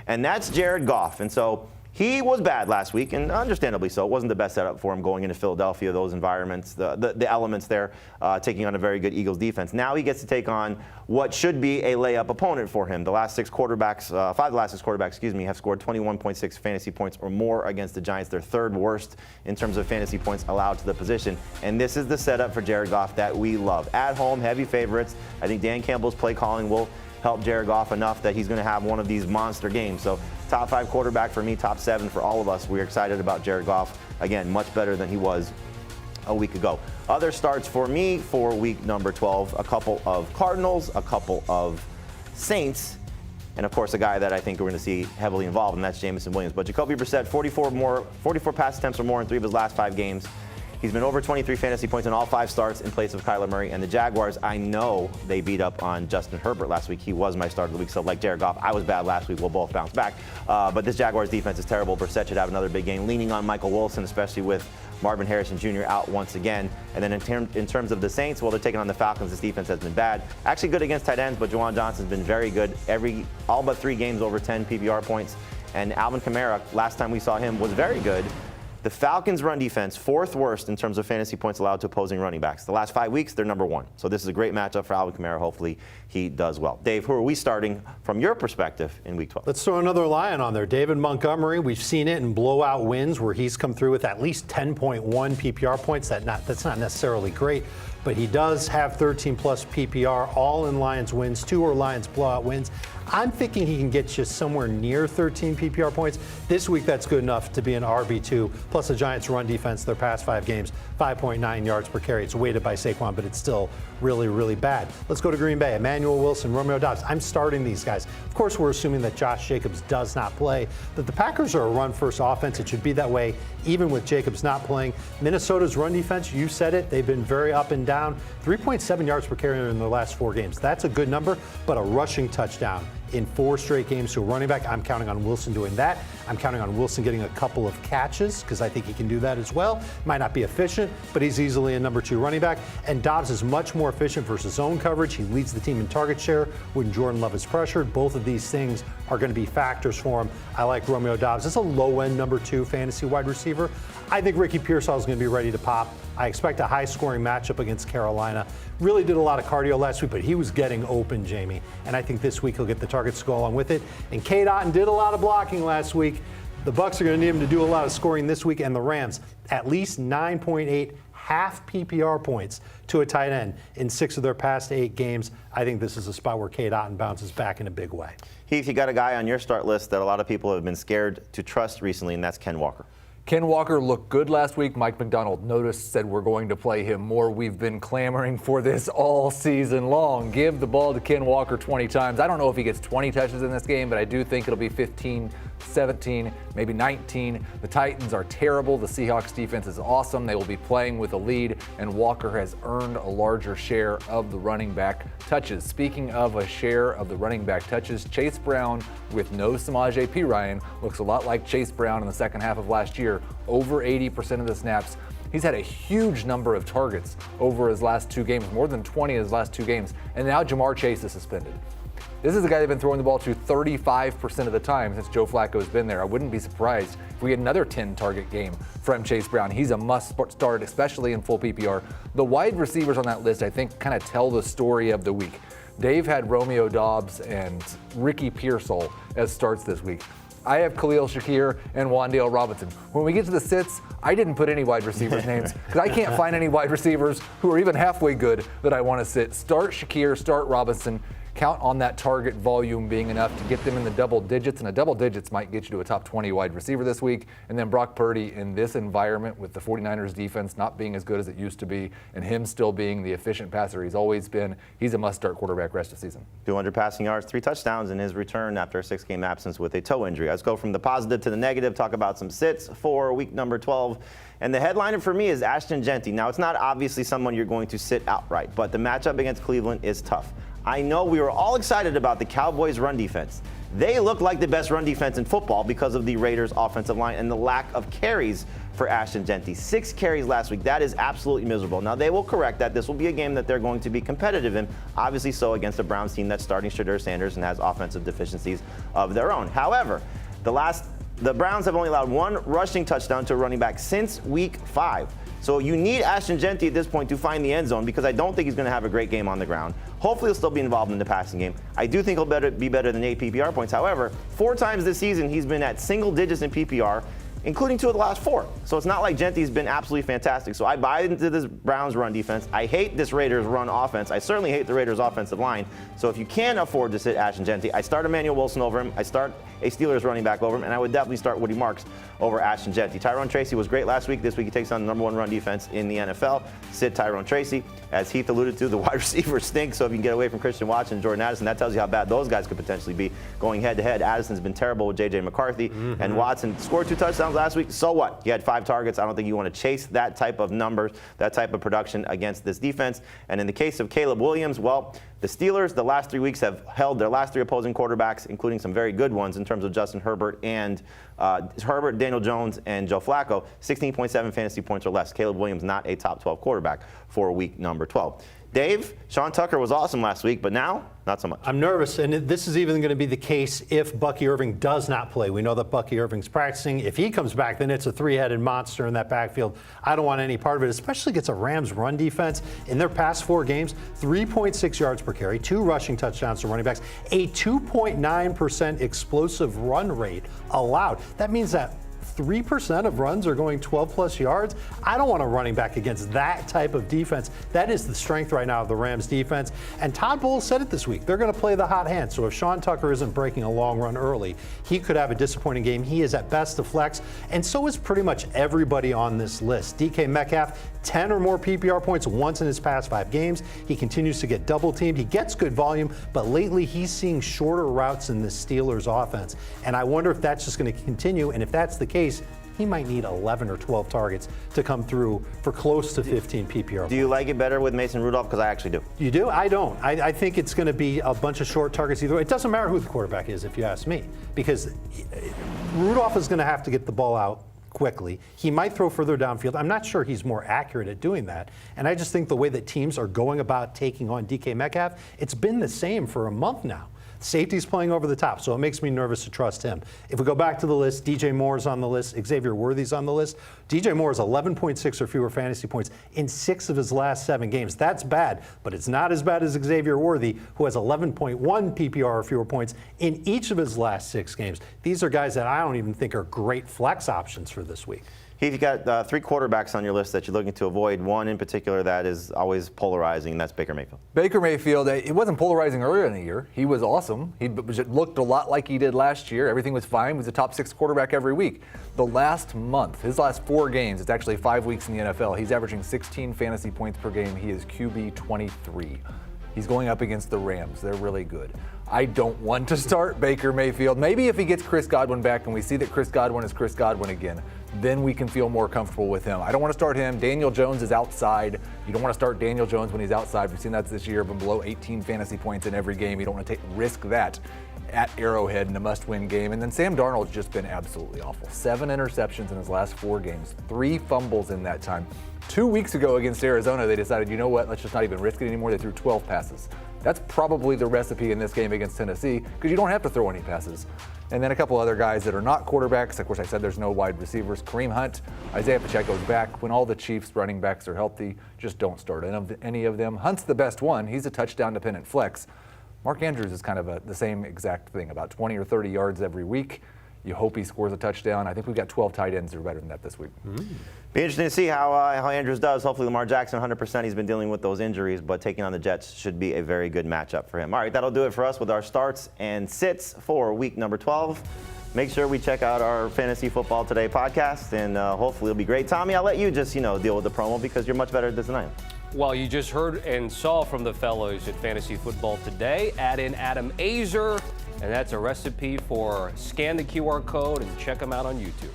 and that's Jared Goff. And so he was bad last week, and understandably so. It wasn't the best setup for him going into Philadelphia, those environments, the elements there, taking on a very good Eagles defense. Now he gets to take on what should be a layup opponent for him. The last 6 quarterbacks, 5 of the last 6 quarterbacks, have scored 21.6 fantasy points or more against the Giants. They're 3rd worst in terms of fantasy points allowed to the position. And this is the setup for Jared Goff that we love. At home, heavy favorites. I think Dan Campbell's play calling will help Jared Goff enough that he's going to have one of these monster games. So top 5 quarterback for me, top 7 for all of us. We're excited about Jared Goff. Again, much better than he was a week ago. Other starts for me for week number 12, a couple of Cardinals, a couple of Saints, and of course a guy that I think we're going to see heavily involved, and that's Jameson Williams. But Jacoby Brissett, 44 pass attempts or more in 3 of his last 5 games. He's been over 23 fantasy points in all 5 starts in place of Kyler Murray. And the Jaguars, I know they beat up on Justin Herbert last week. He was my start of the week. So like Jared Goff, I was bad last week. We'll both bounce back. But this Jaguars defense is terrible. Brissett should have another big game, leaning on Michael Wilson, especially with Marvin Harrison Jr. out once again. And then in terms of the Saints, well, they're taking on the Falcons. This defense has been bad. Actually good against tight ends, but Juwan Johnson's been very good. All but 3 games over 10 PPR points. And Alvin Kamara, last time we saw him, was very good. The Falcons' run defense, 4th worst in terms of fantasy points allowed to opposing running backs. The last 5 weeks, they're number 1. So this is a great matchup for Alvin Kamara. Hopefully he does well. Dave, who are we starting from your perspective in week 12? Let's throw another Lion on there. David Montgomery, we've seen it in blowout wins where he's come through with at least 10.1 PPR points. That's not necessarily great, but he does have 13-plus PPR, all in Lions wins. 2 are Lions blowout wins. I'm thinking he can get you somewhere near 13 PPR points. This week, that's good enough to be an RB2. Plus, the Giants' run defense, their past 5 games, 5.9 yards per carry. It's weighted by Saquon, but it's still really, really bad. Let's go to Green Bay. Emmanuel Wilson, Romeo Doubs. I'm starting these guys. Of course, we're assuming that Josh Jacobs does not play, but the Packers are a run-first offense. It should be that way even with Jacobs not playing. Minnesota's run defense, you said it, they've been very up and down. 3.7 yards per carry in their last 4 games. That's a good number, but a rushing touchdown in 4 straight games to a running back. I'm counting on Wilson doing that. I'm counting on Wilson getting a couple of catches because I think he can do that as well. Might not be efficient, but he's easily a number 2 running back. And Dobbs is much more efficient versus zone coverage. He leads the team in target share when Jordan Love is pressured. Both of these things are going to be factors for him. I like Romeo Doubs. It's a low-end number 2 fantasy wide receiver. I think Ricky Pearsall is going to be ready to pop. I expect a high-scoring matchup against Carolina. Really did a lot of cardio last week, but he was getting open, Jamey. And I think this week he'll get the targets to go along with it. And Cade Otton did a lot of blocking last week. The Bucs are going to need him to do a lot of scoring this week. And the Rams, at least 9.8 half PPR points to a tight end in 6 of their past 8 games. I think this is a spot where Cade Otton bounces back in a big way. Heath, you got a guy on your start list that a lot of people have been scared to trust recently, and that's Ken Walker. Ken Walker looked good last week. Mike McDonald noticed, said we're going to play him more. We've been clamoring for this all season long. Give the ball to Ken Walker 20 times. I don't know if he gets 20 touches in this game, but I do think it'll be 15, 17, maybe 19. The Titans are terrible. The Seahawks defense is awesome. They will be playing with a lead, and Walker has earned a larger share of the running back touches. Speaking of a share of the running back touches, Chase Brown with no Samaje Perine looks a lot like Chase Brown in the second half of last year. Over 80% of the snaps. He's had a huge number of targets over his last 2 games, more than 20 in his last 2 games. And now Jamar Chase is suspended. This is a guy they've been throwing the ball to 35% of the time since Joe Flacco's been there. I wouldn't be surprised if we get another 10-target game from Chase Brown. He's a must-start, especially in full PPR. The wide receivers on that list, I think, kind of tell the story of the week. Dave had Romeo Doubs and Ricky Pearsall as starts this week. I have Khalil Shakir and Wan'Dale Robinson. When we get to the sits, I didn't put any wide receivers' names because I can't find any wide receivers who are even halfway good that I want to sit. Start Shakir, start Robinson. Count on that target volume being enough to get them in the double digits, and the double digits might get you to a top 20 wide receiver this week. And then Brock Purdy in this environment with the 49ers defense not being as good as it used to be and him still being the efficient passer he's always been, he's a must-start quarterback rest of the season. 200 passing yards, 3 touchdowns in his return after a 6-game absence with a toe injury. Let's go from the positive to the negative, talk about some sits for week number 12. And the headliner for me is Ashton Jeanty. Now, it's not obviously someone you're going to sit outright, but the matchup against Cleveland is tough. I know we were all excited about the Cowboys' run defense. They look like the best run defense in football because of the Raiders' offensive line and the lack of carries for Ashton Jeanty. 6 carries last week. That is absolutely miserable. Now, they will correct that. This will be a game that they're going to be competitive in, obviously so against a Browns team that's starting Shadur Sanders and has offensive deficiencies of their own. However, the Browns have only allowed 1 rushing touchdown to a running back since week 5. So you need Ashton Jeanty at this point to find the end zone because I don't think he's going to have a great game on the ground. Hopefully he'll still be involved in the passing game. I do think he'll be better than 8 PPR points. However, 4 times this season he's been at single digits in PPR, including 2 of the last 4. So it's not like Genty's been absolutely fantastic. So I buy into this Browns run defense. I hate this Raiders run offense. I certainly hate the Raiders offensive line. So if you can afford to sit Ashton Jeanty, I start Emmanuel Wilson over him. I start a Steelers running back over him, and I would definitely start Woody Marks over Ashton Jeanty. Tyrone Tracy was great last week. This week he takes on the #1 run defense in the NFL. Sit Tyrone Tracy. As Heath alluded to, the wide receivers stink, so if you can get away from Christian Watson and Jordan Addison, that tells you how bad those guys could potentially be going head-to-head. Addison's been terrible with J.J. McCarthy, and Watson scored 2 touchdowns last week. So what? He had 5 targets. I don't think you want to chase that type of numbers, that type of production against this defense. And in the case of Caleb Williams, well, the Steelers, the last 3 weeks, have held their last 3 opposing quarterbacks, including some very good ones in terms of Justin Herbert and Daniel Jones, and Joe Flacco, 16.7 fantasy points or less. Caleb Williams not a top 12 quarterback for week number 12. Dave, Sean Tucker was awesome last week, but now, not so much. I'm nervous, and this is even going to be the case if Bucky Irving does not play. We know that Bucky Irving's practicing. If he comes back, then it's a 3-headed monster in that backfield. I don't want any part of it, especially against a Rams run defense. In their past 4 games, 3.6 yards per carry, 2 rushing touchdowns to running backs, a 2.9% explosive run rate allowed. That means that 3% of runs are going 12-plus yards. I don't want a running back against that type of defense. That is the strength right now of the Rams defense. And Todd Bowles said it this week. They're going to play the hot hand. So if Sean Tucker isn't breaking a long run early, he could have a disappointing game. He is at best a flex. And so is pretty much everybody on this list. DK Metcalf, 10 or more PPR points once in his past 5 games. He continues to get double teamed. He gets good volume, but lately he's seeing shorter routes in the Steelers offense. And I wonder if that's just going to continue. And if that's the case, he might need 11 or 12 targets to come through for close to 15 PPR. Do you like it better with Mason Rudolph? Because I actually do. You do? I don't. I think it's going to be a bunch of short targets either way. It doesn't matter who the quarterback is, if you ask me, because Rudolph is going to have to get the ball out quickly. He might throw further downfield. I'm not sure he's more accurate at doing that. And I just think the way that teams are going about taking on DK Metcalf, it's been the same for a month now. Safety's playing over the top, so it makes me nervous to trust him. If we go back to the list, DJ Moore's on the list, Xavier Worthy's on the list. DJ Moore has 11.6 or fewer fantasy points in 6 of his last 7 games. That's bad, but it's not as bad as Xavier Worthy, who has 11.1 PPR or fewer points in each of his last 6 games. These are guys that I don't even think are great flex options for this week. Heath, you got 3 quarterbacks on your list that you're looking to avoid. One in particular that is always polarizing, and that's Baker Mayfield. Baker Mayfield, it wasn't polarizing earlier in the year. He was awesome. He looked a lot like he did last year. Everything was fine. He was a top 6 quarterback every week. The last month, his last 4 games, it's actually 5 weeks in the NFL, he's averaging 16 fantasy points per game. He is QB 23. He's going up against the Rams. They're really good. I don't want to start Baker Mayfield. Maybe if he gets Chris Godwin back and we see that Chris Godwin is Chris Godwin again, then we can feel more comfortable with him. I don't want to start him. Daniel Jones is outside. You don't want to start Daniel Jones when he's outside. We've seen that this year, been below 18 fantasy points in every game. You don't want to risk that at Arrowhead in a must-win game. And then Sam Darnold's just been absolutely awful. 7 interceptions in his last 4 games, 3 fumbles in that time. 2 weeks ago against Arizona, they decided, you know what, let's just not even risk it anymore. They threw 12 passes. That's probably the recipe in this game against Tennessee because you don't have to throw any passes. And then a couple other guys that are not quarterbacks. Of course, I said there's no wide receivers. Kareem Hunt, Isaiah Pacheco's back. When all the Chiefs running backs are healthy, just don't start any of them. Hunt's the best one. He's a touchdown-dependent flex. Mark Andrews is kind of the same exact thing, about 20 or 30 yards every week. You hope he scores a touchdown. I think we've got 12 tight ends that are better than that this week. Be interesting to see how Andrews does. Hopefully Lamar Jackson 100%. He's been dealing with those injuries, but taking on the Jets should be a very good matchup for him. All right, that'll do it for us with our starts and sits for week number 12. Make sure we check out our Fantasy Football Today podcast, and hopefully it'll be great. Tommy, I'll let you just deal with the promo because you're much better at this than I am. Well, you just heard and saw from the fellows at Fantasy Football Today. Add in Adam Azer, and that's a recipe for scan the QR code and check them out on YouTube.